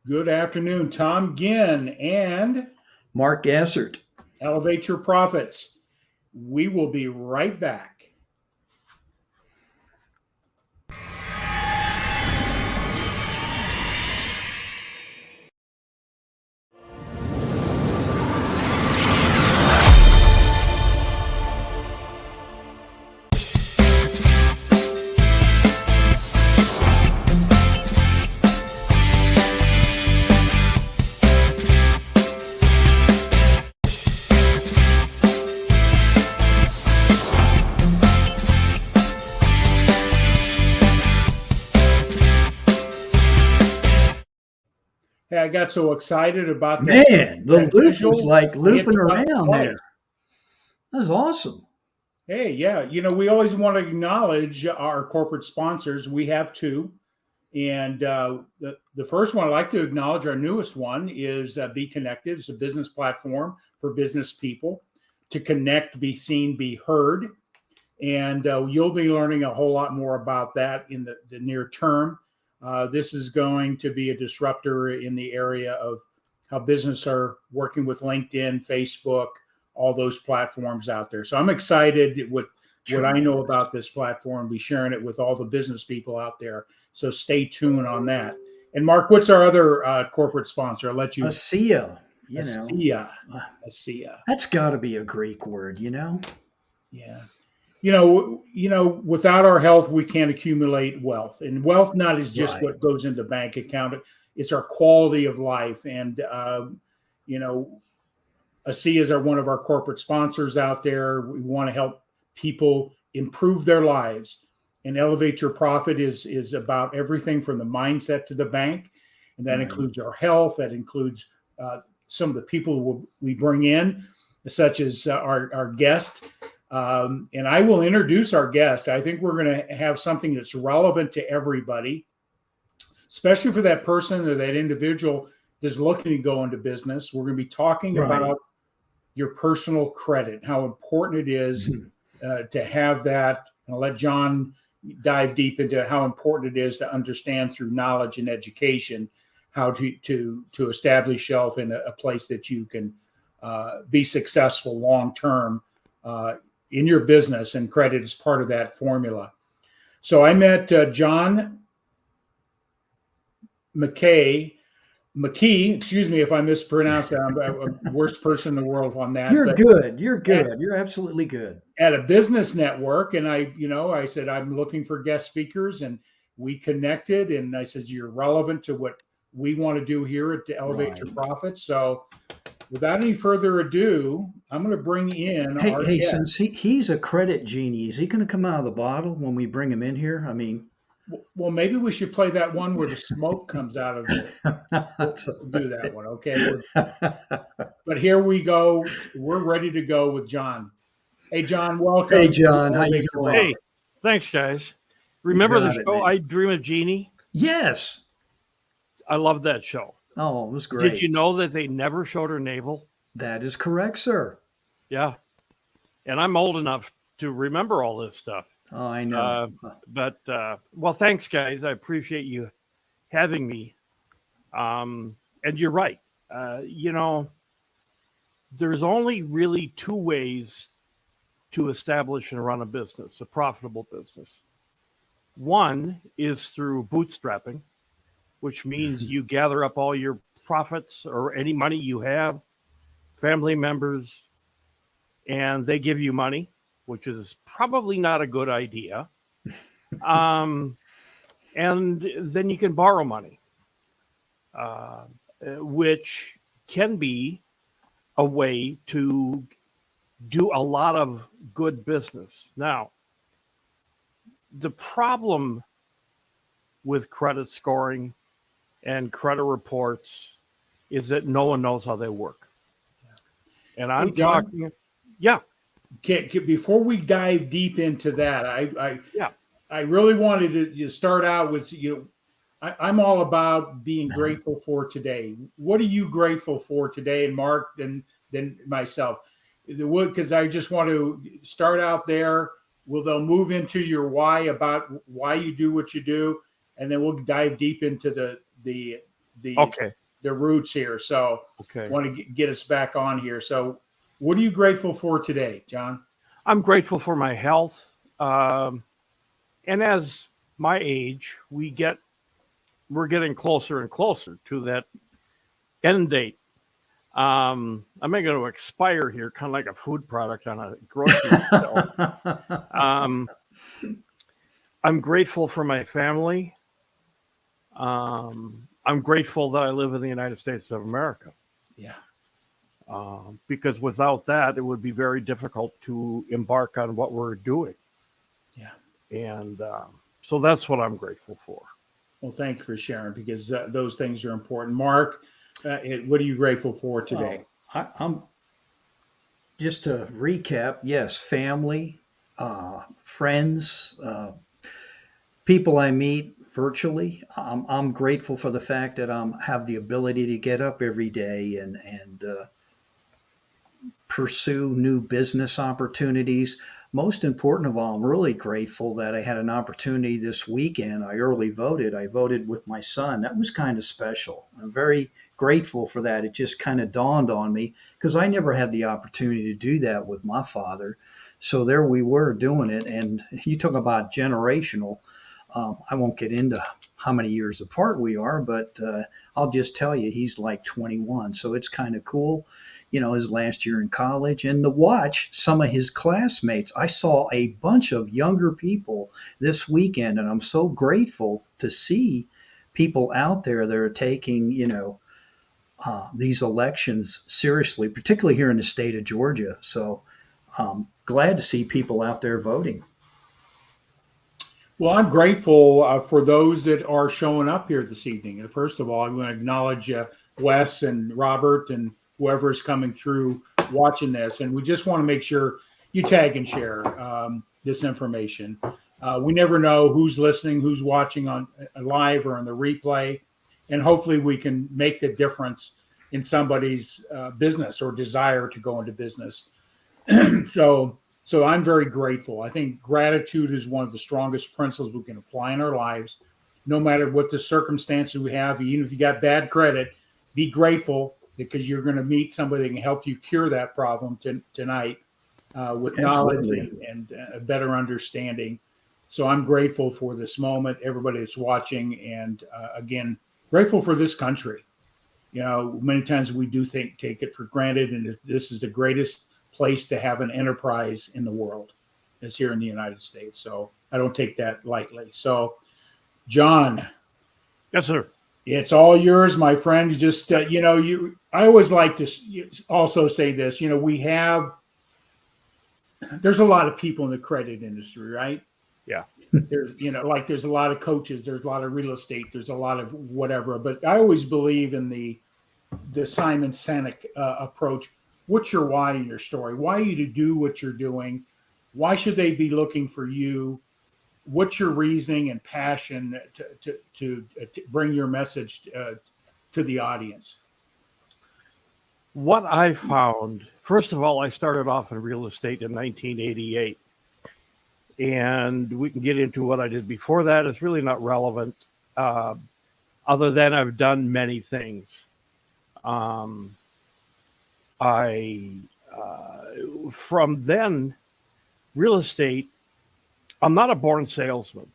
Good afternoon, Tom Ginn and Mark Gassert. Elevate Your Profits. We will be right back. Hey, I got so excited about that. Man, the loop was like looping around there. That's awesome. Hey, yeah. We always want to acknowledge our corporate sponsors. We have two. And the first one I'd like to acknowledge, our newest one, is Be Connected. It's a business platform for business people to connect, be seen, be heard. And you'll be learning a whole lot more about that in the near term. This is going to be a disruptor in the area of how business are working with LinkedIn, Facebook, all those platforms out there. So I'm excited with what I know about this platform, be sharing it with all the business people out there. So stay tuned on that. And Mark, what's our other corporate sponsor? I'll let you. ASEA. ASEA. That's got to be a Greek word, Yeah. Without our health, we can't accumulate wealth. And wealth not is just what goes into the bank account. It's our quality of life. And, ASEA is one of our corporate sponsors out there. We want to help people improve their lives. And Elevate Your Profit is about everything from the mindset to the bank. And that includes our health. That includes some of the people we bring in, such as our guest. And I will introduce our guest. I think we're going to have something that's relevant to everybody, especially for that person or that individual that's looking to go into business. We're going to be talking about your personal credit, how important it is to have that. I'll let John dive deep into how important it is to understand through knowledge and education how to establish yourself in a place that you can be successful long-term in your business, and credit is part of that formula. So I met John Mackey, excuse me if I mispronounced that. I'm the worst person in the world on that. You're good. You're absolutely good. At a business network. And I said, I'm looking for guest speakers, and we connected, and I said, you're relevant to what we want to do here at Elevate Your Profits. So without any further ado, I'm going to bring in our guest. Since he's a credit genie, is he going to come out of the bottle when we bring him in here? I mean, well, maybe we should play that one where the smoke comes out of it. We'll do that one, okay? But here we go. We're ready to go with John. Hey, John, welcome. Hey, John, how you doing? Hey, thanks, guys. Remember the show I Dream of Jeannie? Yes. I love that show. Oh, it was great. Did you know that they never showed her navel? That is correct, sir. Yeah. And I'm old enough to remember all this stuff. Oh, I know. Well, thanks, guys. I appreciate you having me. And you're right. There's only really two ways to establish and run a business, a profitable business. One is through bootstrapping, which means you gather up all your profits or any money you have, family members, and they give you money, which is probably not a good idea. And then you can borrow money, which can be a way to do a lot of good business. Now, the problem with credit scoring and credit reports is that no one knows how they work. And I'm talking, before we dive deep into that, I really wanted to start out with I'm all about being grateful for today. What are you grateful for today? And Mark, then myself, because I just want to start out there. They'll move into your why, about why you do what you do, and then we'll dive deep into the Okay. the roots here. So Okay. want to get us back on here. So what are you grateful for today, John? I'm grateful for my health. And as my age, we're getting closer and closer to that end date. I'm going to expire here, kind of like a food product on a grocery shelf. I'm grateful for my family. I'm grateful that I live in the United States of America. Yeah. Because without that, it would be very difficult to embark on what we're doing. Yeah. And so that's what I'm grateful for. Well, thank you for sharing, because those things are important. Mark, what are you grateful for today? I'm just to recap. Yes, family, friends, people I meet virtually. I'm grateful for the fact that I have the ability to get up every day and pursue new business opportunities. Most important of all, I'm really grateful that I had an opportunity this weekend. I early voted. I voted with my son. That was kind of special. I'm very grateful for that. It just kind of dawned on me because I never had the opportunity to do that with my father. So there we were doing it. And you talk about generational. I won't get into how many years apart we are, but I'll just tell you, he's like 21. So it's kind of cool. His last year in college, and to watch some of his classmates. I saw a bunch of younger people this weekend, and I'm so grateful to see people out there that are taking, these elections seriously, particularly here in the state of Georgia. So glad to see people out there voting. Well, I'm grateful for those that are showing up here this evening. And first of all, I want to acknowledge Wes and Robert and whoever is coming through watching this. And we just want to make sure you tag and share this information. We never know who's listening, who's watching on live or on the replay. And hopefully we can make the difference in somebody's business or desire to go into business. So I'm very grateful. I think gratitude is one of the strongest principles we can apply in our lives, no matter what the circumstances we have. Even if you got bad credit, be grateful, because you're going to meet somebody that can help you cure that problem tonight with knowledge and a better understanding. So I'm grateful for this moment, everybody that's watching, and again, grateful for this country. Many times we do take it for granted, and this is the greatest place to have an enterprise in the world, is here in the United States. So I don't take that lightly. So, John. Yes, sir. It's all yours, my friend. You just, I always like to also say this, there's a lot of people in the credit industry, right? Yeah. There's a lot of coaches, there's a lot of real estate, there's a lot of whatever, but I always believe in the Simon Sinek approach. What's your why in your story? Why are you to do what you're doing? Why should they be looking for you? What's your reasoning and passion to bring your message to the audience? What I found, first of all, I started off in real estate in 1988. And we can get into what I did before that. It's really not relevant, other than I've done many things. From then, real estate, I'm not a born salesman.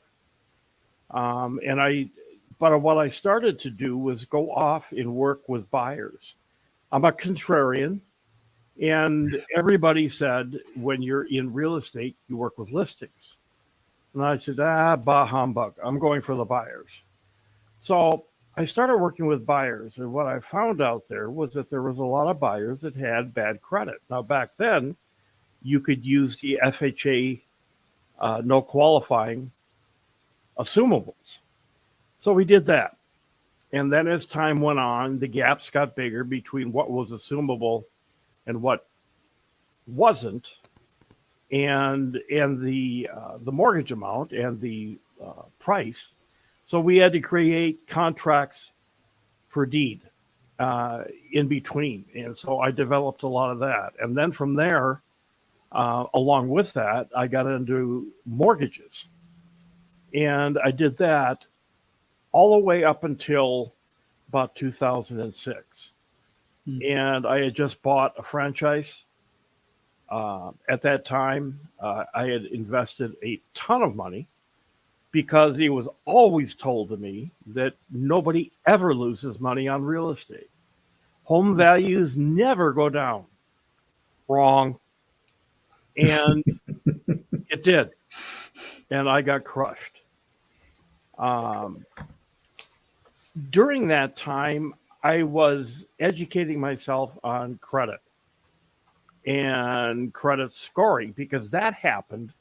But what I started to do was go off and work with buyers. I'm a contrarian, and everybody said, when you're in real estate, you work with listings. And I said, bah humbug, I'm going for the buyers. So I started working with buyers, and what I found out there was that there was a lot of buyers that had bad credit. Now, back then, you could use the FHA no qualifying assumables. So we did that. And then as time went on, the gaps got bigger between what was assumable and what wasn't, and the mortgage amount and the price. So we had to create contracts for deed in between. And so I developed a lot of that. And then from there, along with that, I got into mortgages. And I did that all the way up until about 2006. Hmm. And I had just bought a franchise. At that time, I had invested a ton of money because it was always told to me that nobody ever loses money on real estate. Home values never go down. Wrong. And it did. And I got crushed. Um, During that time, I was educating myself on credit and credit scoring because that happened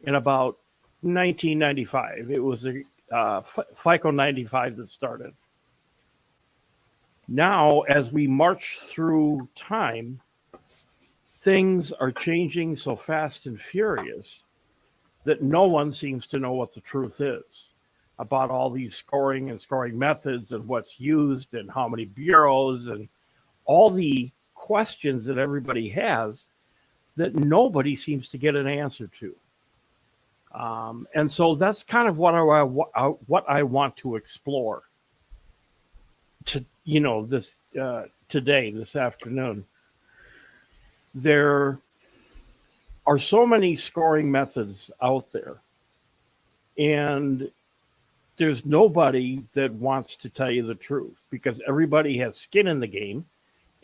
in about 1995. It was a FICO 95 that started. Now, as we march through time, things are changing so fast and furious that no one seems to know what the truth is about all these scoring and scoring methods and what's used and how many bureaus and all the questions that everybody has that nobody seems to get an answer to. And so that's kind of what I want to explore this today, this afternoon. There are so many scoring methods out there, and there's nobody that wants to tell you the truth because everybody has skin in the game,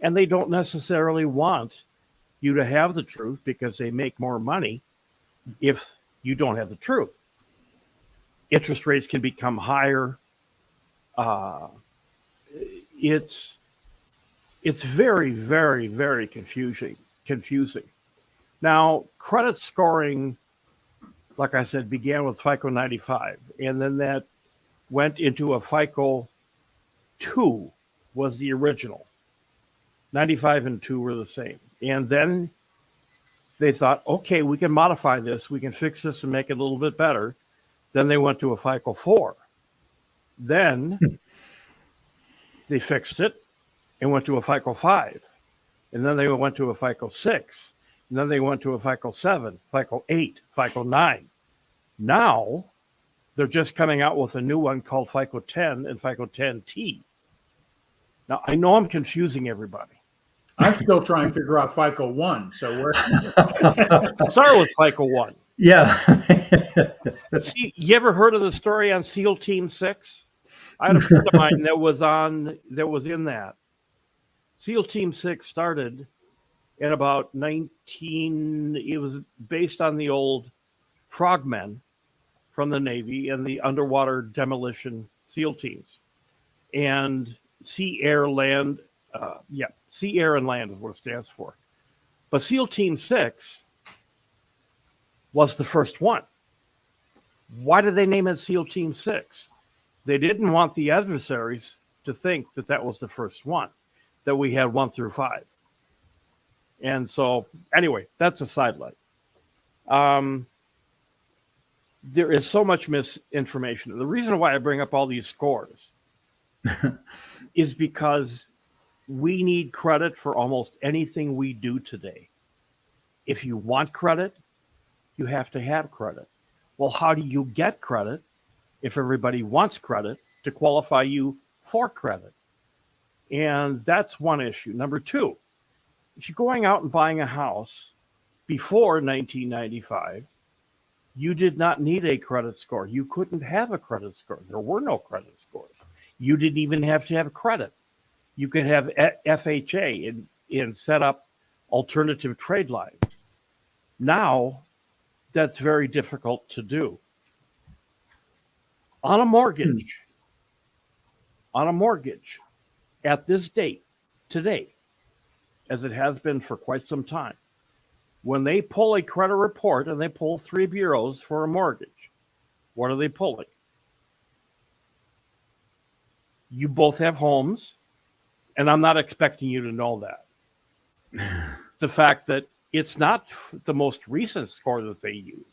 and they don't necessarily want you to have the truth because they make more money if you don't have the truth. Interest rates can become higher. Uh, it's very, very, very confusing. Now, credit scoring, like I said, began with FICO 95, and then that went into a FICO 2 was the original. 95 and 2 were the same. And then they thought, okay, we can modify this. We can fix this and make it a little bit better. Then they went to a FICO 4. Then they fixed it and went to a FICO 5. And then they went to a FICO 6. And then they went to a FICO 7, FICO 8, FICO 9. Now they're just coming out with a new one called FICO 10 and FICO 10T. Now, I know I'm confusing everybody. I'm still trying to figure out FICO 1. So we're Start with FICO 1. Yeah. See, you ever heard of the story on SEAL Team 6? I had a friend of mine that was in that. SEAL Team 6 started in about it was based on the old frogmen from the Navy and the underwater demolition SEAL teams. And sea, air, land, sea, air, and land is what it stands for. But SEAL Team 6 was the first one. Why did they name it SEAL Team 6? They didn't want the adversaries to think that that was the first one, that we had 1 through 5. And so, anyway, that's a sidelight. There is so much misinformation. The reason why I bring up all these scores is because we need credit for almost anything we do today. If you want credit, you have to have credit. Well, how do you get credit if everybody wants credit to qualify you for credit? And that's one issue. Number two, if you're going out and buying a house before 1995, you did not need a credit score. You couldn't have a credit score. There were no credit scores. You didn't even have to have credit. You could have FHA and set up alternative trade lines. Now, that's very difficult to do. On a mortgage, at this date, today, as it has been for quite some time, when they pull a credit report and they pull 3 bureaus for a mortgage, what are they pulling? You both have homes, and I'm not expecting you to know that. The fact that it's not the most recent score that they use.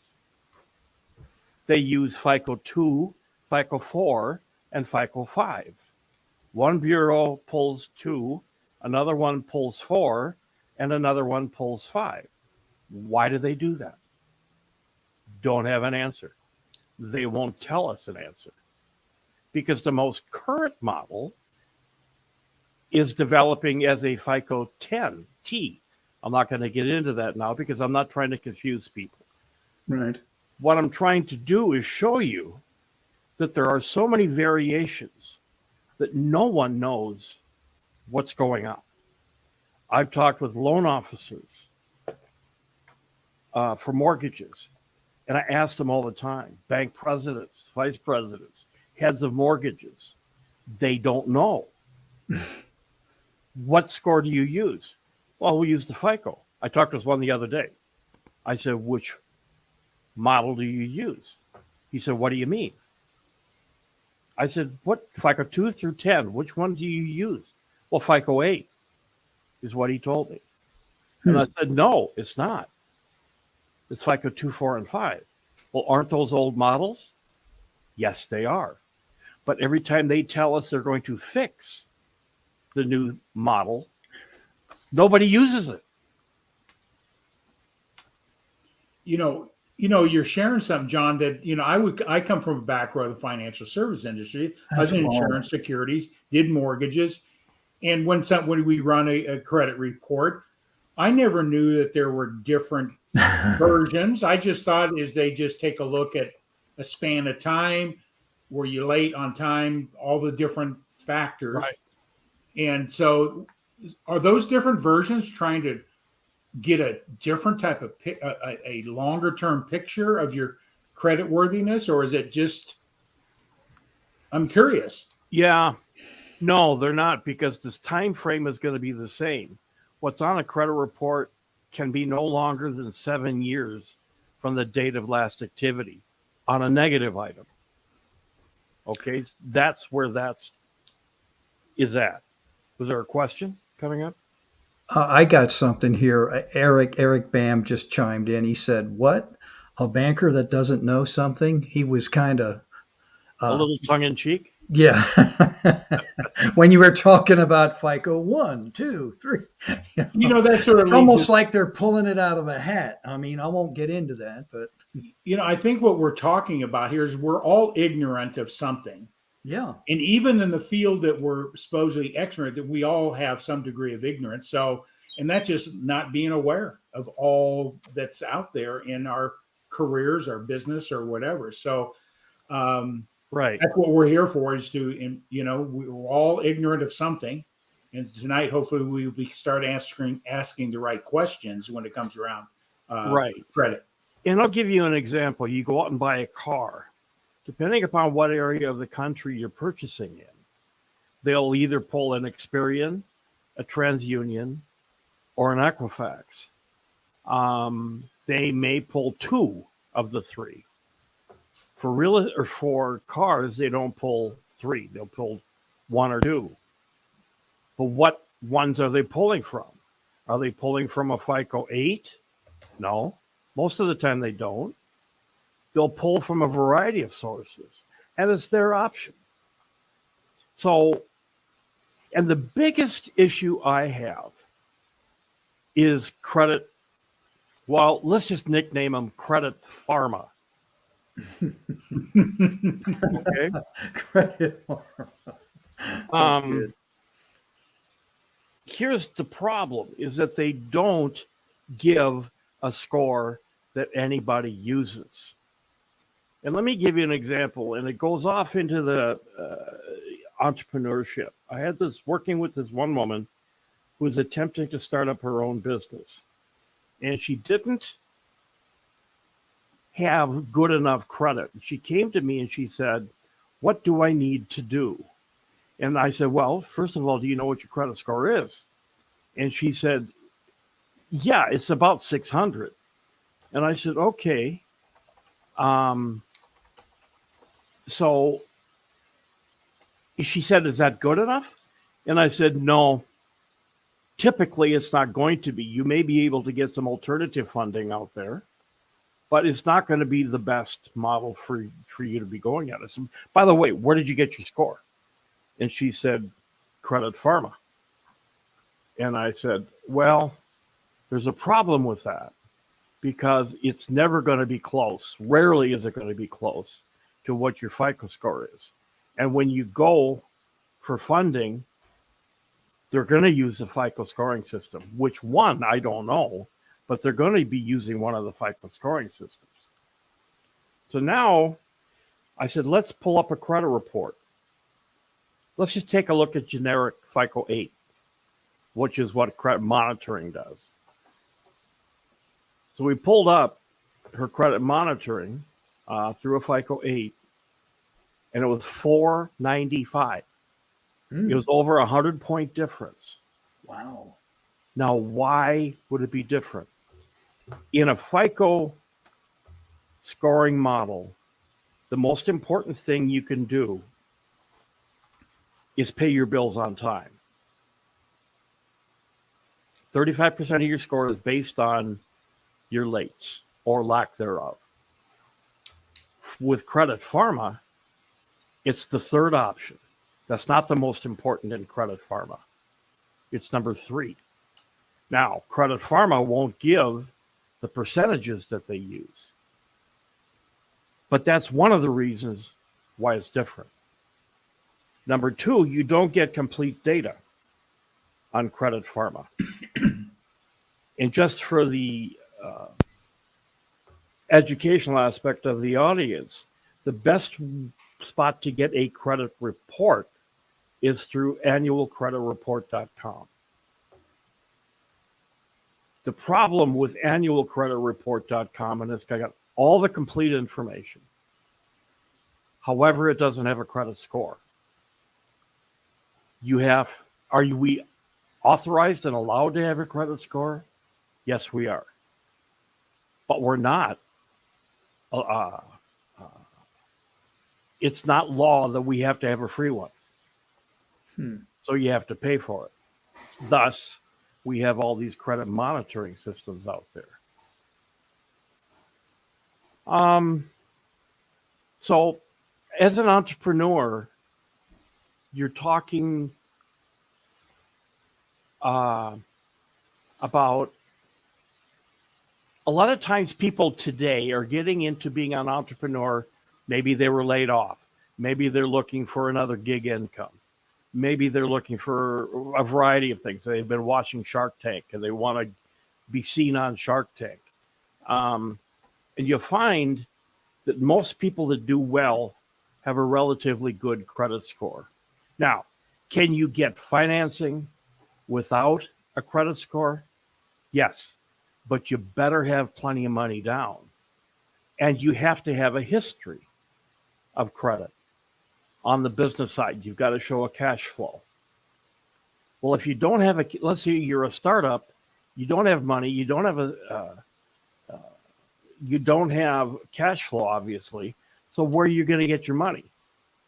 They use FICO 2, FICO 4, and FICO 5. One bureau pulls 2, another one pulls 4, and another one pulls 5. Why do they do that? Don't have an answer. They won't tell us an answer. Because the most current model is developing as a FICO 10T. I'm not going to get into that now because I'm not trying to confuse people. Right. What I'm trying to do is show you that there are so many variations that no one knows what's going on. I've talked with loan officers for mortgages, and I ask them all the time, bank presidents, vice presidents, heads of mortgages, they don't know. What score do you use? Well, we use the FICO. I talked with one the other day. I said, which model do you use? He said, what do you mean? I said, what, FICO 2 through 10, which one do you use? Well, FICO 8 is what he told me. And I said, no, it's not. It's FICO 2, 4, and 5. Well, aren't those old models? Yes, they are. But every time they tell us they're going to fix the new model, nobody uses it. You're sharing something, John, that, I come from a background of the financial service industry. I was in insurance, securities, did mortgages. And when we run a credit report, I never knew that there were different versions. I just thought they just take a look at a span of time, were you late on time, all the different factors. Right. And so are those different versions trying to get a different type of a longer term picture of your credit worthiness, or is it just, I'm curious. Yeah, no, they're not, because this time frame is going to be the same. What's on a credit report can be no longer than 7 years from the date of last activity on a negative item. Okay, that's where is at. Was there a question coming up? I got something here. Eric Bam just chimed in. He said, "What? A banker that doesn't know something?" He was kind of A little tongue in cheek. yeah. When you were talking about FICO 1, 2, 3, that sort of almost like they're pulling it out of a hat. I mean, I won't get into that, but I think what we're talking about here is we're all ignorant of something. yeah. And even in the field that we're supposedly expert, that we all have some degree of ignorance. So, and that's just not being aware of all that's out there in our careers, our business, or whatever. So, right. That's what we're here for, is to, we're all ignorant of something. And tonight, hopefully, we'll start asking the right questions when it comes around Right. credit. And I'll give you an example. You go out and buy a car. Depending upon what area of the country you're purchasing in, they'll either pull an Experian, a TransUnion, or an Equifax. They may pull 2 of the 3. For cars, they don't pull 3. They'll pull 1 or 2. But what ones are they pulling from? Are they pulling from a FICO 8? No. Most of the time they don't. They'll pull from a variety of sources, and it's their option. So, and the biggest issue I have is credit. Well, let's just nickname them Credit Pharma. Okay. Credit Pharma. Here's the problem: is that they don't give a score that anybody uses. And let me give you an example, and it goes off into the entrepreneurship. I had working with this one woman who was attempting to start up her own business, and she didn't have good enough credit. She came to me and she said, "What do I need to do?" And I said, "Well, first of all, do you know what your credit score is?" And she said, "Yeah, it's about 600. And I said, "Okay. So she said, "Is that good enough?" And I said, "No, typically it's not going to be. You may be able to get some alternative funding out there, but it's not going to be the best model for you to be going at." I said, "By the way, where did you get your score?" And she said, "Credit Pharma." And I said, "Well, there's a problem with that, because it's never going to be close. Rarely is it going to be close to what your FICO score is. And when you go for funding, they're going to use the FICO scoring system. Which one, I don't know, but they're going to be using one of the FICO scoring systems. So now I said, let's pull up a credit report. Let's just take a look at generic FICO 8, which is what credit monitoring does. So we pulled up her credit monitoring through a FICO 8, and it was 495. It was over 100-point difference. Wow. Now, why would it be different? In a FICO scoring model, the most important thing you can do is pay your bills on time. 35% of your score is based on your lates or lack thereof. With Credit Pharma, it's the third option. That's not the most important in Credit Pharma. It's number 3. Now, Credit Pharma won't give the percentages that they use. But that's one of the reasons why it's different. Number 2, you don't get complete data on Credit Pharma. And just for the educational aspect of the audience, the best spot to get a credit report is through annualcreditreport.com. The problem with annualcreditreport.com is it's got all the complete information. However, it doesn't have a credit score. Are we authorized and allowed to have a credit score? Yes, we are. But we're not. It's not law that we have to have a free one. So you have to pay for it. Thus, we have all these credit monitoring systems out there. So as an entrepreneur, you're talking about a lot of times people today are getting into being an entrepreneur. Maybe they were laid off. Maybe they're looking for another gig income. Maybe they're looking for a variety of things. They've been watching Shark Tank and they want to be seen on Shark Tank. And you'll find that most people that do well have a relatively good credit score. Now, can you get financing without a credit score? Yes, but you better have plenty of money down. And you have to have a history of credit. On the business side, you've got to show a cash flow. Well, if you don't have let's say you're a startup, you don't have money, you don't have cash flow, obviously. So where are you going to get your money?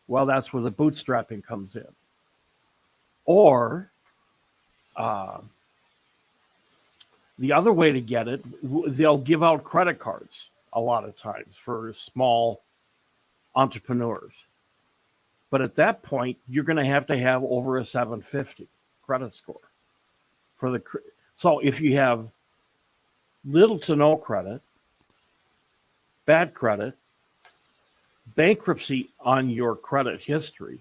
Well, that's where the bootstrapping comes in. Or the other way to get it, they'll give out credit cards a lot of times for small entrepreneurs. But at that point, you're going to have over a 750 credit score. So if you have little to no credit, bad credit, bankruptcy on your credit history,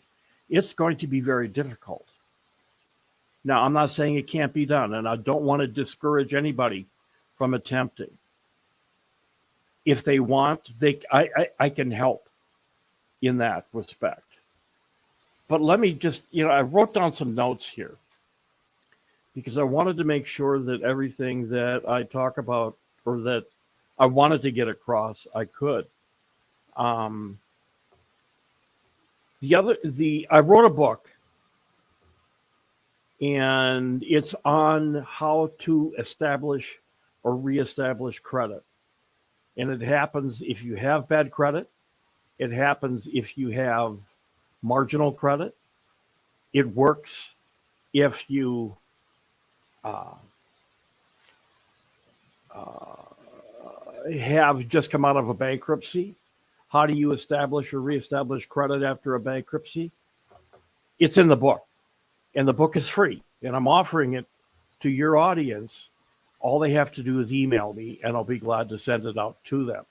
it's going to be very difficult. Now, I'm not saying it can't be done, and I don't want to discourage anybody from attempting. If they want, I can help in that respect. But let me just, I wrote down some notes here because I wanted to make sure that everything that I talk about or that I wanted to get across, I could. I wrote a book, and it's on how to establish or reestablish credit. And it happens if you have bad credit. It happens if you have marginal credit. It works if you have just come out of a bankruptcy. How do you establish or reestablish credit after a bankruptcy? It's in the book, and the book is free, and I'm offering it to your audience. All they have to do is email me, and I'll be glad to send it out to them.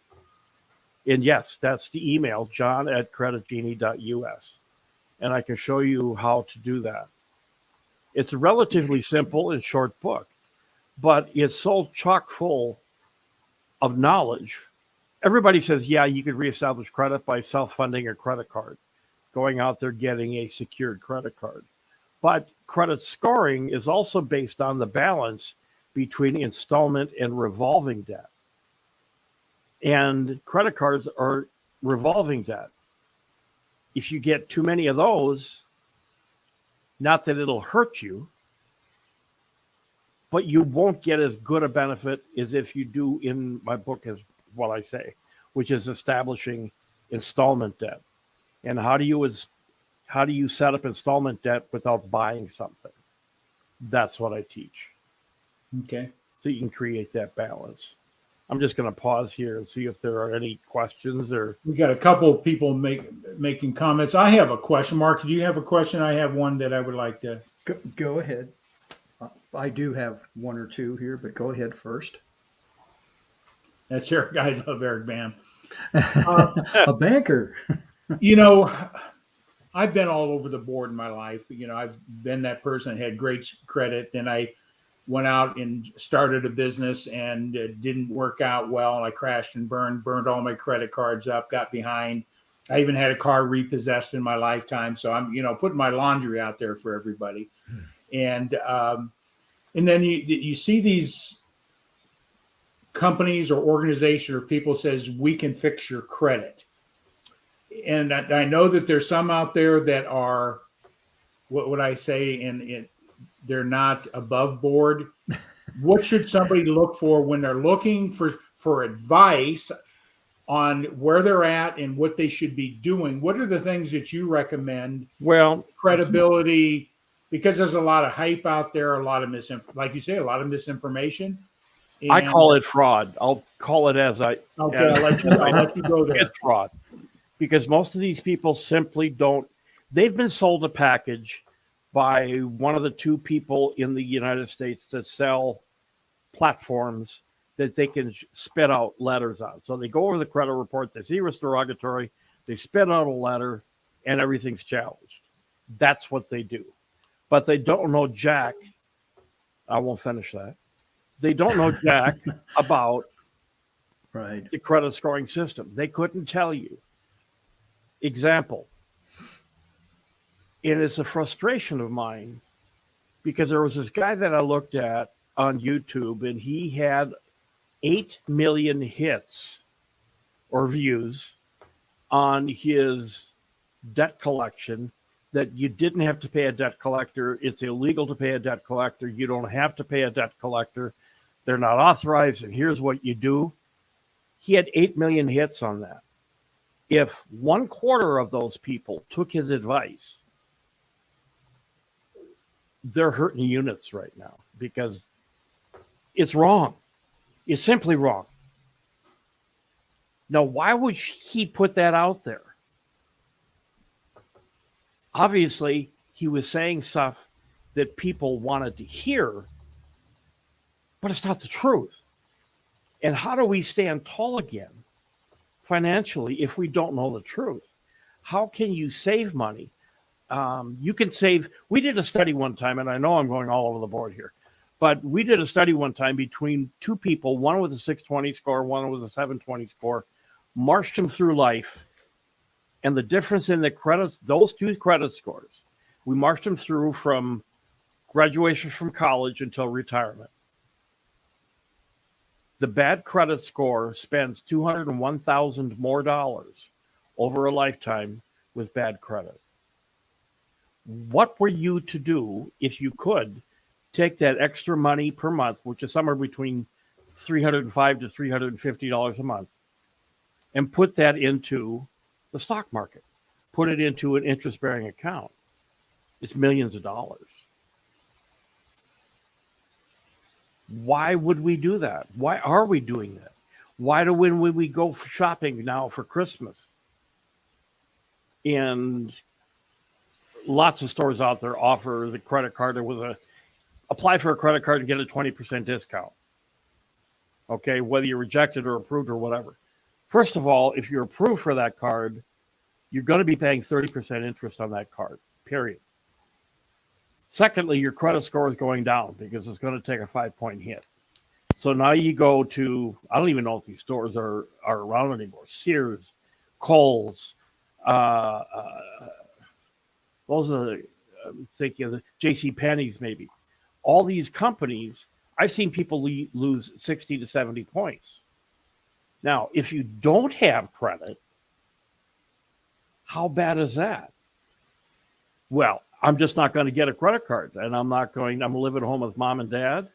And yes, that's the email, john@creditgenie.us. And I can show you how to do that. It's a relatively simple and short book, but it's so chock full of knowledge. Everybody says, yeah, you could reestablish credit by self-funding a credit card, going out there getting a secured credit card. But credit scoring is also based on the balance between installment and revolving debt. And credit cards are revolving debt. If you get too many of those, not that it'll hurt you, but you won't get as good a benefit as if you do in my book, as what I say, which is establishing installment debt. And how do you set up installment debt without buying something? That's what I teach. Okay. So you can create that balance. I'm just going to pause here and see if there are any questions. Or we got a couple of people making comments. I have a question. Mark, do you have a question? I have one that I would like to go ahead. I do have one or two here, but go ahead first. That's Eric. I love Eric Bam. A banker. I've been all over the board in my life. I've been that person that had great credit. Then I went out and started a business and it didn't work out well. I crashed and burned all my credit cards up, got behind. I even had a car repossessed in my lifetime. So I'm, putting my laundry out there for everybody. And then you see these companies or organizations or people says, we can fix your credit. And I know that there's some out there that are, what would I say, and they're not above board. What should somebody look for when they're looking for advice on where they're at and what they should be doing? What are the things that you recommend? Well, credibility, because there's a lot of hype out there, a lot of like you say, a lot of misinformation. And I call it fraud. I'll call it as I. Okay, I'll let you go there. It's fraud. Because most of these people simply don't, they've been sold a package by one of the two people in the United States that sell platforms that they can spit out letters on. So they go over the credit report, they see what's derogatory, they spit out a letter, and everything's challenged. That's what they do. But they don't know jack. I won't finish that. They don't know jack about the credit scoring system. They couldn't tell you. Example, and it's a frustration of mine because there was this guy that I looked at on YouTube and he had 8 million hits or views on his debt collection, that you didn't have to pay a debt collector. It's illegal to pay a debt collector. You don't have to pay a debt collector. They're not authorized, and here's what you do. He had 8 million hits on that. If 1/4 of those people took his advice, they're hurting units right now because it's wrong. It's simply wrong. Now, why would he put that out there? Obviously, he was saying stuff that people wanted to hear, but it's not the truth. And how do we stand tall again financially if we don't know the truth? How can you save money? You can save. We did a study one time, and I know I'm going all over the board here, but we did a study one time between two people, one with a 620 score, one with a 720 score, marched them through life, and the difference in the credits, those two credit scores, we marched them through from graduation from college until retirement. The bad credit score spends $201,000 more over a lifetime with bad credit. What were you to do if you could take that extra money per month, which is somewhere between $305 to $350 a month, and put that into the stock market, put it into an interest-bearing account? It's millions of dollars. Why would we do that? Why are we doing that? Why do when we go shopping now for Christmas? And lots of stores out there offer the credit card with apply for a credit card and get a 20% discount. Okay, whether you're rejected or approved or whatever. First of all, if you're approved for that card, you're going to be paying 30% interest on that card, period. Secondly, your credit score is going down because it's going to take a 5-point hit. So now you go to, I don't even know if these stores are around anymore. Sears, Kohl's, those are the, thinking of the J.C. Penney's maybe. All these companies, I've seen people lose 60 to 70 points. Now, if you don't have credit, how bad is that? Well, I'm just not going to get a credit card, and I'm living at home with mom and dad,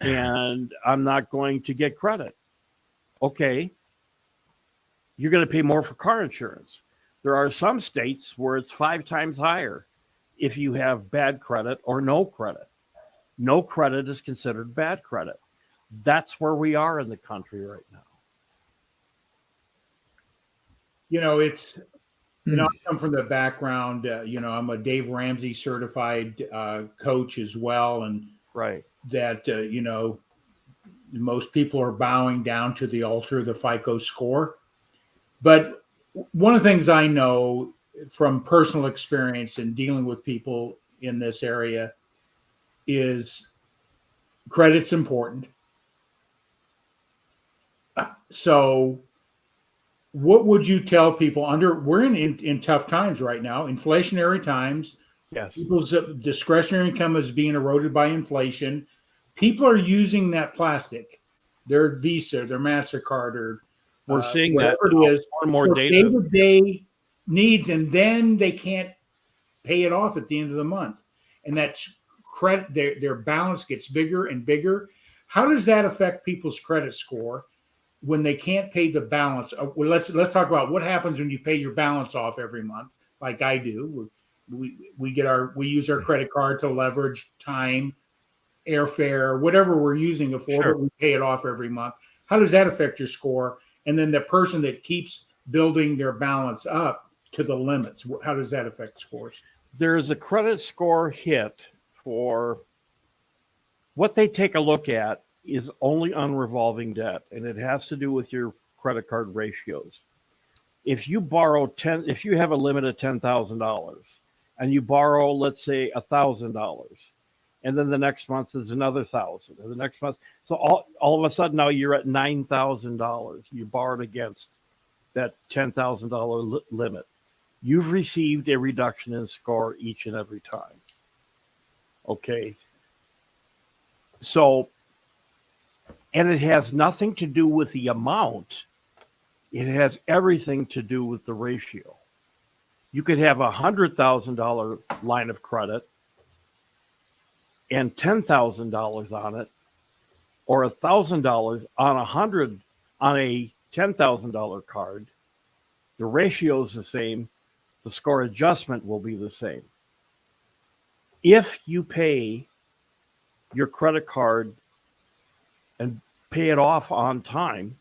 and I'm not going to get credit. Okay, you're going to pay more for car insurance. There are some states where it's 5 times higher if you have bad credit or no credit. No credit is considered bad credit. That's where we are in the country right now. I come from the background, I'm a Dave Ramsey certified coach as well. And right. That, most people are bowing down to the altar of the FICO score. But one of the things I know from personal experience in dealing with people in this area is credit's important. So what would you tell people we're in tough times right now, inflationary times. Yes. People's discretionary income is being eroded by inflation. People are using that plastic, their Visa, their MasterCard, or we're seeing that it is, more for data. day-to-day needs, and then they can't pay it off at the end of the month. And that's credit, their balance gets bigger and bigger. How does that affect people's credit score when they can't pay the balance? Well, let's talk about what happens when you pay your balance off every month, like I do. We use our credit card to leverage time, airfare, whatever we're using it for, Sure. but we pay it off every month. How does that affect your score? And then the person that keeps building their balance up to the limits, how does that affect scores? There's a credit score hit for what they take a look at is only on revolving debt, and it has to do with your credit card ratios. If you if you have a limit of $10,000 and you borrow, let's say, $1,000, and then the next month is another $1,000, and the next month, so all of a sudden now you're at $9,000. You borrowed against that $10,000 limit. You've received a reduction in score each and every time. Okay. So, and it has nothing to do with the amount. It has everything to do with the ratio. You could have a $100,000 line of credit and $10,000 on it, or $1,000 on a $10,000 card. The ratio is the same. The score adjustment will be the same. If you pay your credit card and pay it off on time,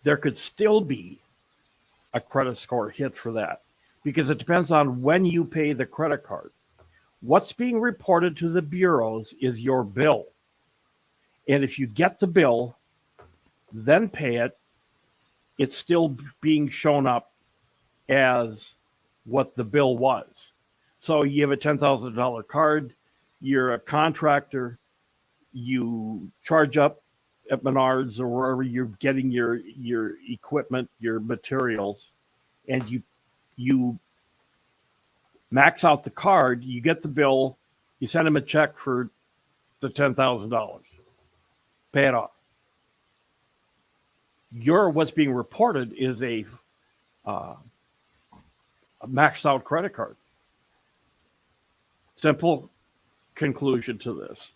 there could still be a credit score hit for that, because it depends on when you pay the credit card. What's being reported to the bureaus is your bill. And if you get the bill, then pay it, it's still being shown up as what the bill was. So you have a $10,000 card, you're a contractor, you charge up at Menards or wherever you're getting your equipment, your materials, and you max out the card, you get the bill, you send them a check for the $10,000, pay it off. What's being reported is a maxed out credit card. Simple conclusion to this.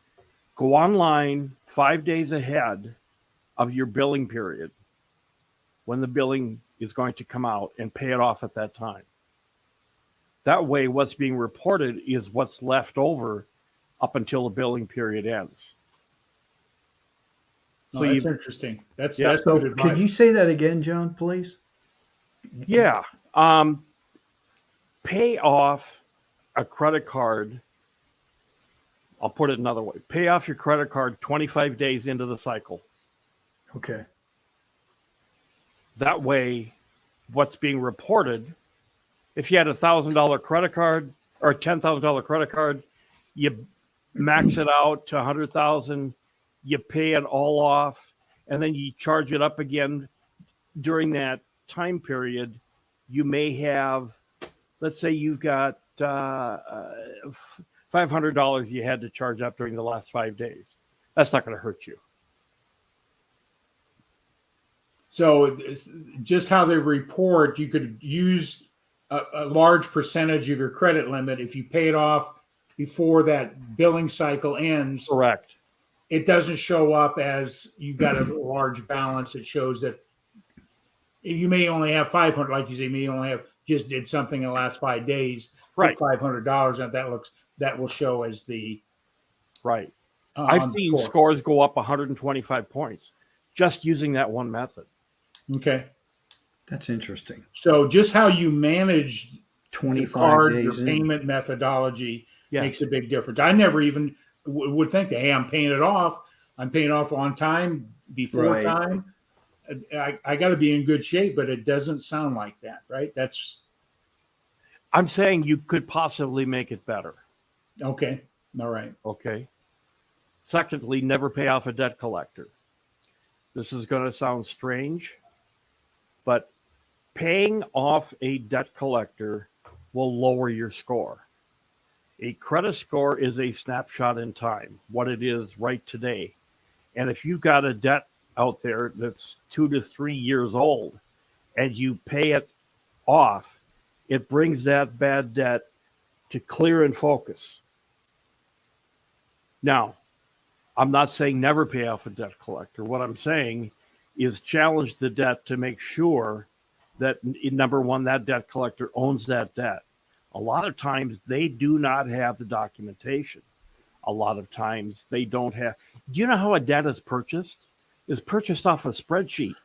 Go online 5 days ahead of your billing period when the billing is going to come out and pay it off at that time. That way, what's being reported is what's left over up until the billing period ends. So that's interesting. That's so good advice. Could you say that again, John, please? Yeah. Pay off a credit card. I'll put it another way. Pay off your credit card 25 days into the cycle. Okay. That way, what's being reported, if you had a $1,000 credit card, or a $10,000 credit card, you max it out to 100,000, you pay it all off, and then you charge it up again during that time period. You may have, let's say you've got $500 you had to charge up during the last 5 days. That's not going to hurt you. So just how they report, you could use a large percentage of your credit limit if you pay it off before that billing cycle ends. Correct. It doesn't show up as you got a large balance. It shows that you may only have 500, like you say, you may only have just did something in the last 5 days, right? $500, and that will show as the right. I've seen scores go up 125 points just using that one method. Okay, that's interesting. So just how you manage 25 card, days your in. payment methodology makes a big difference. I never even would think that, hey, I'm paying it off. I'm paying it off on time, before time. I got to be in good shape, but it doesn't sound like that, right? I'm saying you could possibly make it better. Okay. All right. Okay. Secondly, never pay off a debt collector. This is going to sound strange, but paying off a debt collector will lower your score. A credit score is a snapshot in time, what it is right today. And if you've got a debt out there that's 2 to 3 years old and you pay it off, it brings that bad debt to clear and focus. Now, I'm not saying never pay off a debt collector. What I'm saying is challenge the debt to make sure that, number one, that debt collector owns that debt. A lot of times they do not have the documentation. A lot of times they don't have. Do you know how a debt is purchased? It's purchased off a spreadsheet.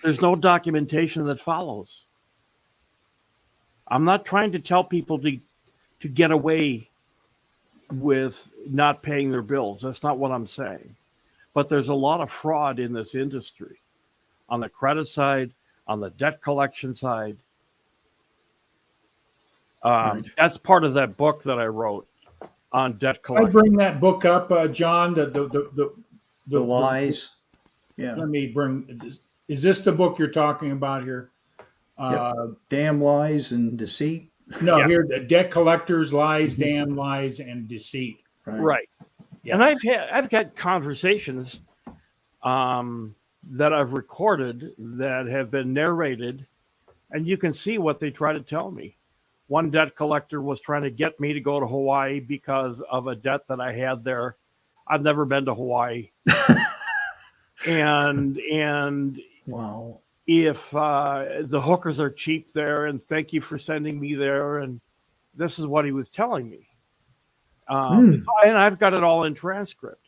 There's no documentation that follows. I'm not trying to tell people to get away with not paying their bills. That's not what I'm saying. But there's a lot of fraud in this industry on the credit side, on the debt collection side. That's part of that book that I wrote on debt collection. I bring that book up, John, the lies. Yeah. Let me bring, is this the book you're talking about here? Damn Lies and Deceit. No, here, the Debt Collectors, Lies, Damn Lies, and Deceit. Right. Yeah. And I've got conversations that I've recorded that have been narrated, and you can see what they try to tell me. One debt collector was trying to get me to go to Hawaii because of a debt that I had there. I've never been to Hawaii. and wow. If the hookers are cheap there, and thank you for sending me there, and this is what he was telling me. And I've got it all in transcript.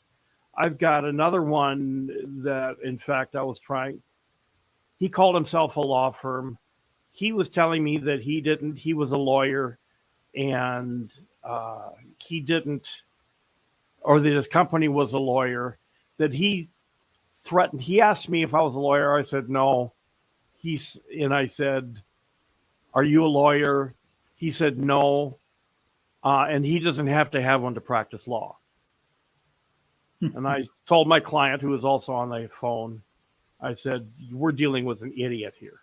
I've got another one that, in fact, I was trying. He called himself a law firm. He was telling me that he was a lawyer, and he didn't, or that his company was a lawyer, that he threatened. He asked me if I was a lawyer. I said no. And I said, "Are you a lawyer?" He said no, and he doesn't have to have one to practice law. And I told my client, who was also on the phone, I said, "We're dealing with an idiot here."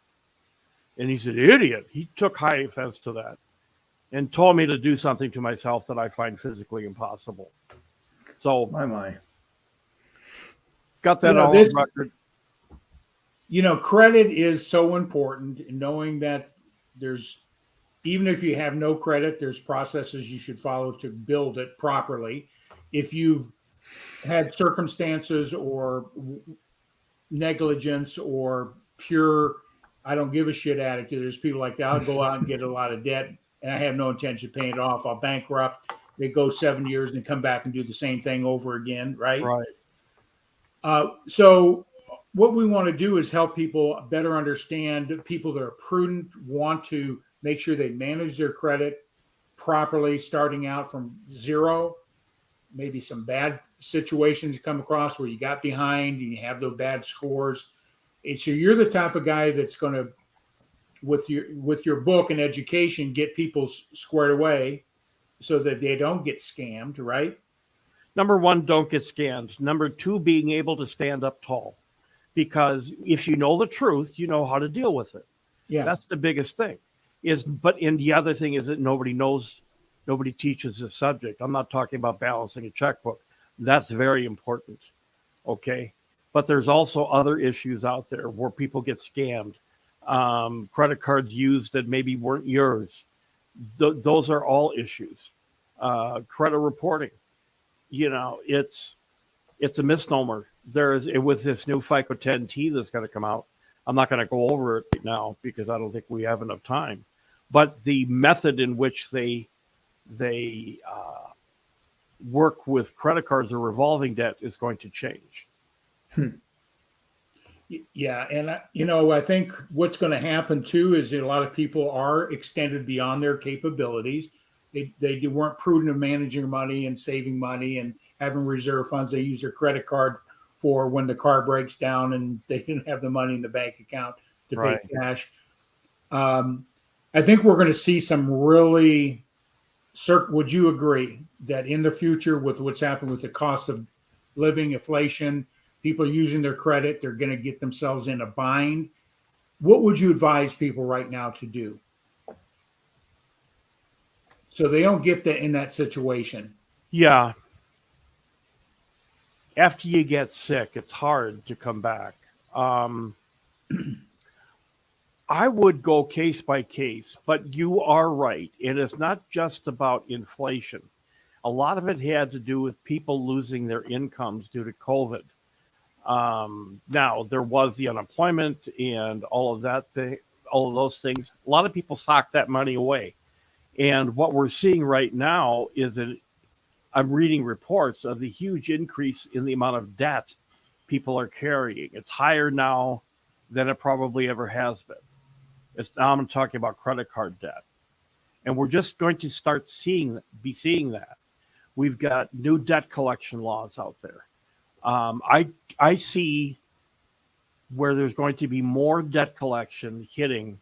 And he said, "Idiot?" He took high offense to that and told me to do something to myself that I find physically impossible. So, my. Got that on record. Credit is so important, in knowing that even if you have no credit, there's processes you should follow to build it properly. If you've had circumstances or negligence or pure, I don't give a shit attitude. There's people like that. I'll go out and get a lot of debt and I have no intention of paying it off. I'll bankrupt. They go 7 years and come back and do the same thing over again. Right. So what we want to do is help people better understand, people that are prudent, want to make sure they manage their credit properly, starting out from zero. Maybe some bad situations you come across where you got behind and you have those bad scores. And so you're the type of guy that's going to with your book and education, get people squared away so that they don't get scammed, right? Number one, don't get scammed. Number two, being able to stand up tall. Because if you know the truth, you know how to deal with it. Yeah. That's the biggest thing. And the other thing is that nobody teaches this subject. I'm not talking about balancing a checkbook. That's very important. Okay. But there's also other issues out there where people get scammed. Credit cards used that maybe weren't yours. Those are all issues. Credit reporting. It's a misnomer. With this new FICO 10T that's going to come out. I'm not going to go over it right now because I don't think we have enough time. But the method in which they work with credit cards or revolving debt is going to change. Yeah, and I think what's going to happen too is that a lot of people are extended beyond their capabilities. They weren't prudent of managing money and saving money and having reserve funds. They use their credit card for when the car breaks down and they didn't have the money in the bank account to pay cash. I think we're going to see some really. Would you agree that in the future, with what's happened with the cost of living, inflation, people using their credit, they're going to get themselves in a bind? What would you advise people right now to do so they don't get in that situation? Yeah. After you get sick, it's hard to come back. I would go case by case, but you are right. And it's not just about inflation. A lot of it had to do with people losing their incomes due to COVID. Now, there was the unemployment and all of those things. A lot of people socked that money away. And what we're seeing right now is I'm reading reports of the huge increase in the amount of debt people are carrying. It's higher now than it probably ever has been. Now I'm talking about credit card debt. And we're just going to start seeing that. We've got new debt collection laws out there. I see where there's going to be more debt collection hitting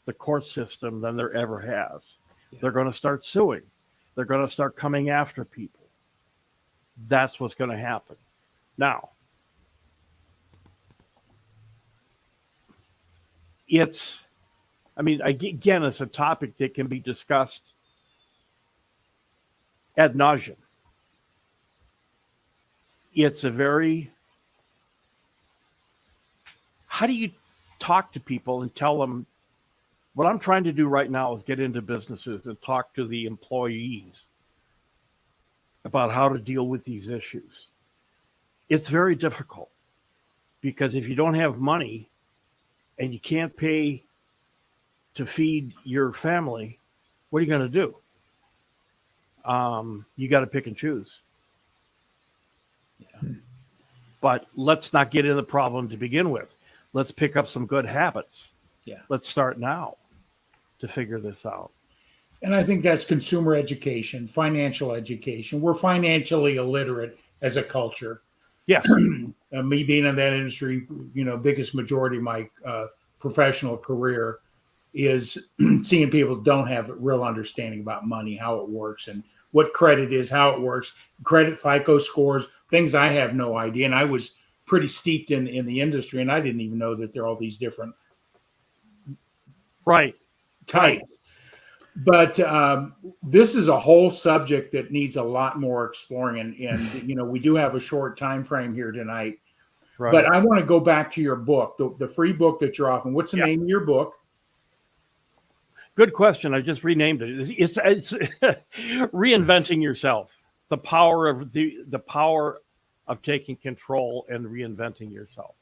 the court system than there ever has. Yeah. They're going to start suing. They're going to start coming after people. That's what's going to happen. Now, again, it's a topic that can be discussed ad nauseum. How do you talk to people and tell them, what I'm trying to do right now is get into businesses and talk to the employees about how to deal with these issues. It's very difficult because if you don't have money and you can't pay to feed your family, what are you going to do? You got to pick and choose. Yeah. But let's not get in the problem to begin with. Let's pick up some good habits. Yeah. Let's start now to figure this out. And I think that's consumer education, financial education. We're financially illiterate as a culture. Yes. Me being in that industry, biggest majority of my professional career is seeing people don't have a real understanding about money, how it works, and what credit is, how it works, credit, FICO scores, things I have no idea. And I was pretty steeped in the industry, and I didn't even know that there are all these different types. But this is a whole subject that needs a lot more exploring. And we do have a short time frame here tonight. Right. But I want to go back to your book, the free book that you're offering. What's the name of your book? Good question. I just renamed it. It's Reinventing Yourself. The power of taking control and reinventing yourself.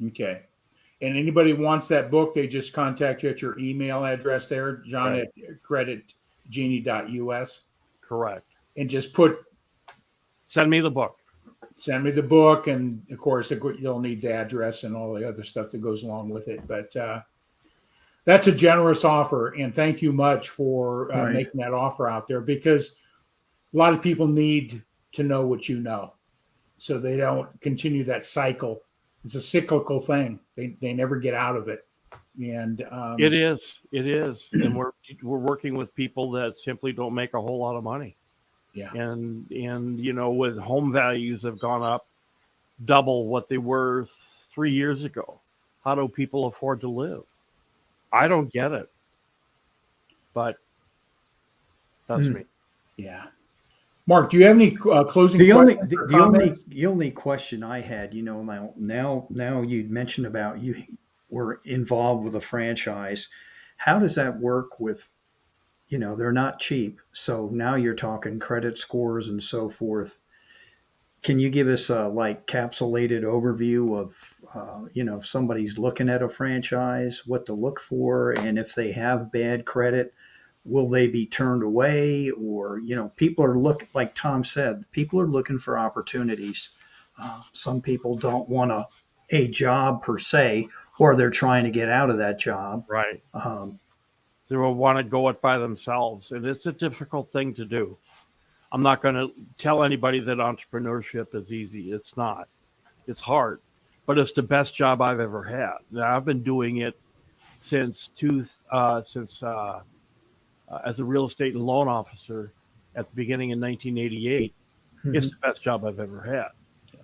Okay. And anybody wants that book, they just contact you at your email address there, John at creditgenie.us. Correct. And just send me the book. Send me the book. And of course, you'll need the address and all the other stuff that goes along with it. But that's a generous offer. And thank you much for making that offer out there, because a lot of people need to know what you know so they don't continue that cycle. It's a cyclical thing. They never get out of it. And It is, and we're working with people that simply don't make a whole lot of money, yeah, and with home values have gone up double what they were 3 years ago. How do people afford to live? I don't get it, but that's me. yeah. Mark, do you have any closing questions or comments? The only question I had, now you'd mentioned about you were involved with a franchise. How does that work with, they're not cheap. So now you're talking credit scores and so forth. Can you give us a capsulated overview of, if somebody's looking at a franchise, what to look for, and if they have bad credit, will they be turned away? Or, people are like Tom said, people are looking for opportunities. Some people don't want a job per se, or they're trying to get out of that job. Right. Um, They will want to go it by themselves, and it's a difficult thing to do. I'm not going to tell anybody that entrepreneurship is easy. It's not. It's hard, but it's the best job I've ever had. Now, I've been doing it since as a real estate and loan officer at the beginning in 1988. It's the best job I've ever had.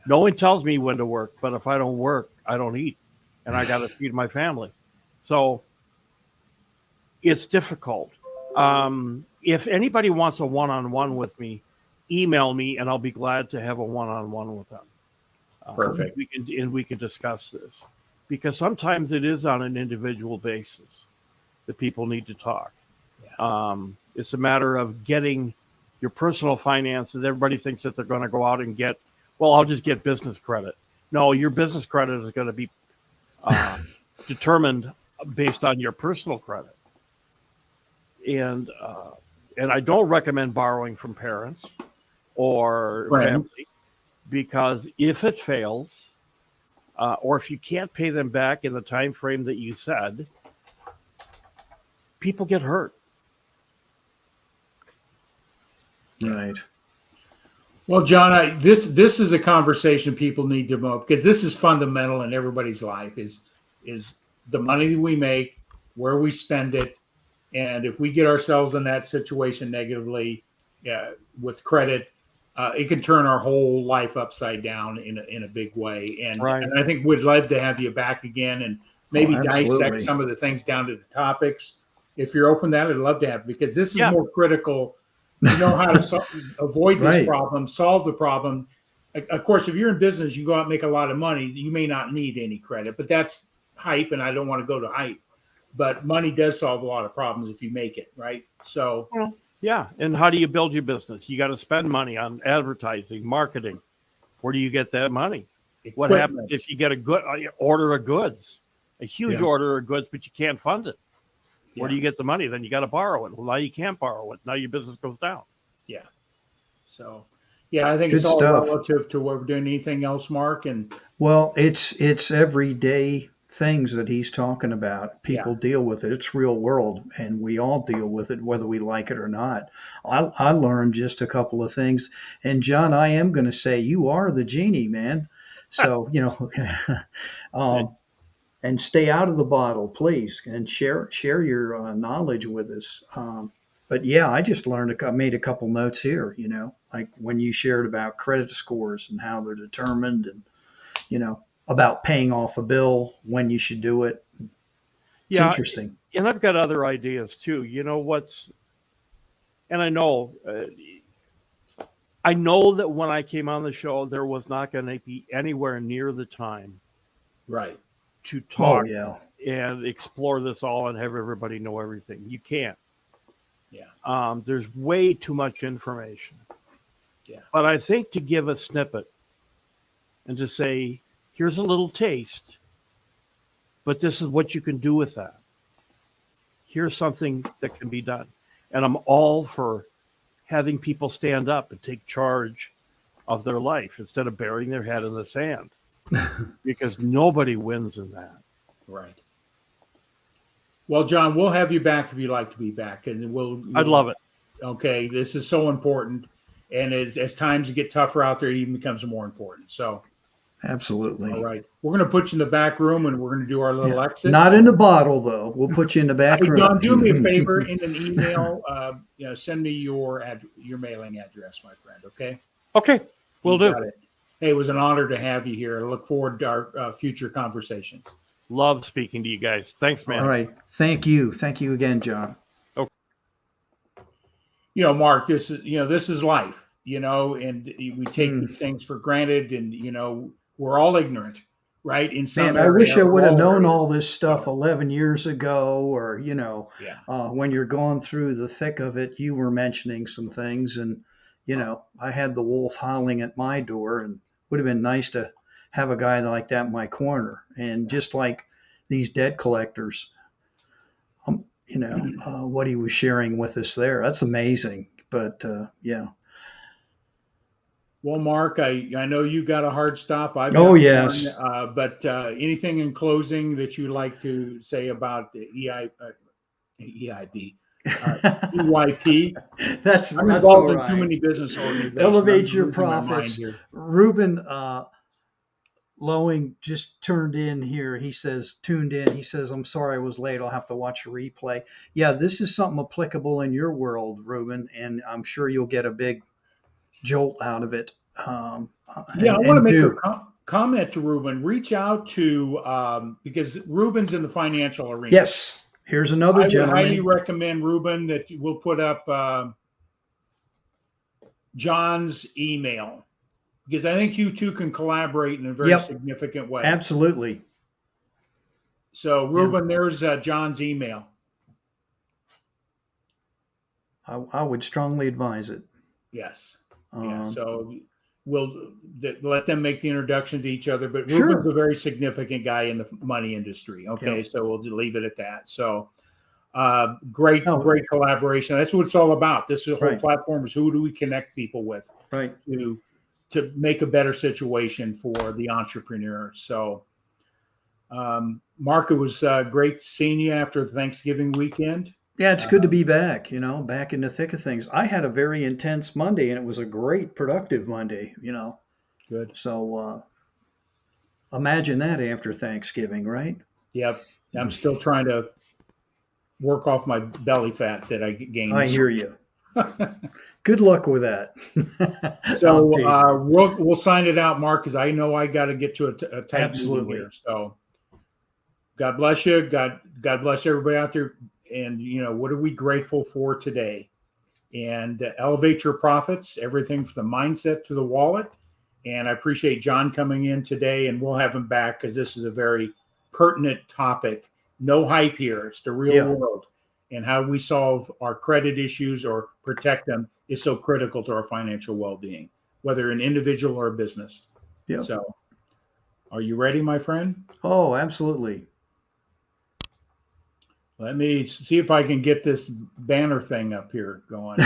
No one tells me when to work, but if I don't work, I don't eat, and I got to feed my family. So it's difficult. If anybody wants a one-on-one with me, email me, and I'll be glad to have a one-on-one with them. Perfect. We can discuss this, because sometimes it is on an individual basis that people need to talk. It's a matter of getting your personal finances. Everybody thinks that they're going to go out and I'll just get business credit. No, your business credit is going to be determined based on your personal credit. And I don't recommend borrowing from parents or family, because if it fails, or if you can't pay them back in the time frame that you said, people get hurt. Right. Well, John, this is a conversation people need to know, because this is fundamental in everybody's life. Is the money that we make, where we spend it, and if we get ourselves in that situation negatively, with credit, it can turn our whole life upside down in a big way. And I think we'd love to have you back again, and maybe dissect some of the things down to the topics. If you're open to that, I'd love to have, because this is more critical. You know how to avoid this problem, solve the problem. Of course, if you're in business, you go out and make a lot of money, you may not need any credit, but that's hype, and I don't want to go to hype. But money does solve a lot of problems if you make it, right? So, yeah. And how do you build your business? You got to spend money on advertising, marketing. Where do you get that money? What happens if you get a order of goods, a huge order of goods, but you can't fund it? Where do you get the money? Then you got to borrow it. Well, now you can't borrow it. Now your business goes down. Yeah. So, I think it's all relative to what we're doing. Anything else, Mark? Well, it's everyday things that he's talking about. People deal with it. It's real world, and we all deal with it, whether we like it or not. I learned just a couple of things. And John, I am going to say you are the genie, man. So, and stay out of the bottle, please, and share your knowledge with us. But I just learned. I made a couple notes here. Like when you shared about credit scores and how they're determined, and about paying off a bill, when you should do it. It's interesting. And I've got other ideas too. And I know that when I came on the show, there was not going to be anywhere near the time. Right. To talk and explore this all and have everybody know everything. You can't. Yeah. There's way too much information. Yeah. But I think to give a snippet and to say, here's a little taste, but this is what you can do with that. Here's something that can be done. And I'm all for having people stand up and take charge of their life instead of burying their head in the sand. Because nobody wins in that. Right. Well, John, we'll have you back if you'd like to be back, and I'd love it. Okay, this is so important, and as times get tougher out there, it even becomes more important. So, Absolutely. All right. We're going to put you in the back room and we're going to do our little exit. Not in the bottle, though. We'll put you in the back Hey, room. John, do me a favor in an email. Send me your mailing address, my friend. Okay. Okay, will do. Got it. Hey, it was an honor to have you here. I look forward to our future conversations. Love speaking to you guys. Thanks, man. All right. Thank you. Thank you again, John. Mark, this is life, and we take these things for granted, and we're all ignorant, right? In some I wish I would have known all areas. this stuff 11 years ago, or Yeah. when you're going through the thick of it, you were mentioning some things, and I had the wolf howling at my door, and would have been nice to have a guy like that in my corner. And just like these debt collectors, what he was sharing with us there, that's amazing. But yeah. Well, Mark, I know you got a hard stop. I've Oh, got yes. one, but anything in closing that you'd like to say about the EIB, EYP? I'm involved in too many business organizations. Elevate I'm your losing my mind profits. here. Ruben Lowing just tuned in here. He says, I'm sorry I was late. I'll have to watch a replay. Yeah, this is something applicable in your world, Ruben, and I'm sure you'll get a big jolt out of it. I want to make a comment to Ruben. Reach out to, because Ruben's in the financial arena. Yes. Here's another gentleman. I would highly recommend, Ruben, that we'll put up John's email, because I think you two can collaborate in a very significant way. Absolutely. So, Ruben, there's John's email. I would strongly advise it. Yes. So we'll let them make the introduction to each other. But Ruben's a very significant guy in the money industry. Okay, so we'll leave it at that. So great collaboration. That's what it's all about. This whole platform is, who do we connect people with, to make a better situation for the entrepreneur. So, Mark, it was great seeing you after Thanksgiving weekend. Yeah, it's good to be back, back in the thick of things. I had a very intense Monday, and it was a great, productive Monday, Good. So imagine that after Thanksgiving, right? Yep. I'm still trying to work off my belly fat that I gained. I hear you. Good luck with that. So we'll sign it out, Mark, because I know I got to get to a tight meeting here. So God bless you. God bless everybody out there. And, what are we grateful for today? And elevate your profits, everything from the mindset to the wallet. And I appreciate John coming in today, and we'll have him back because this is a very pertinent topic. No hype here. It's the real world. And how we solve our credit issues or protect them is so critical to our financial well-being, whether an individual or a business. Yeah. So are you ready, my friend? Oh, absolutely. Let me see if I can get this banner thing up here going.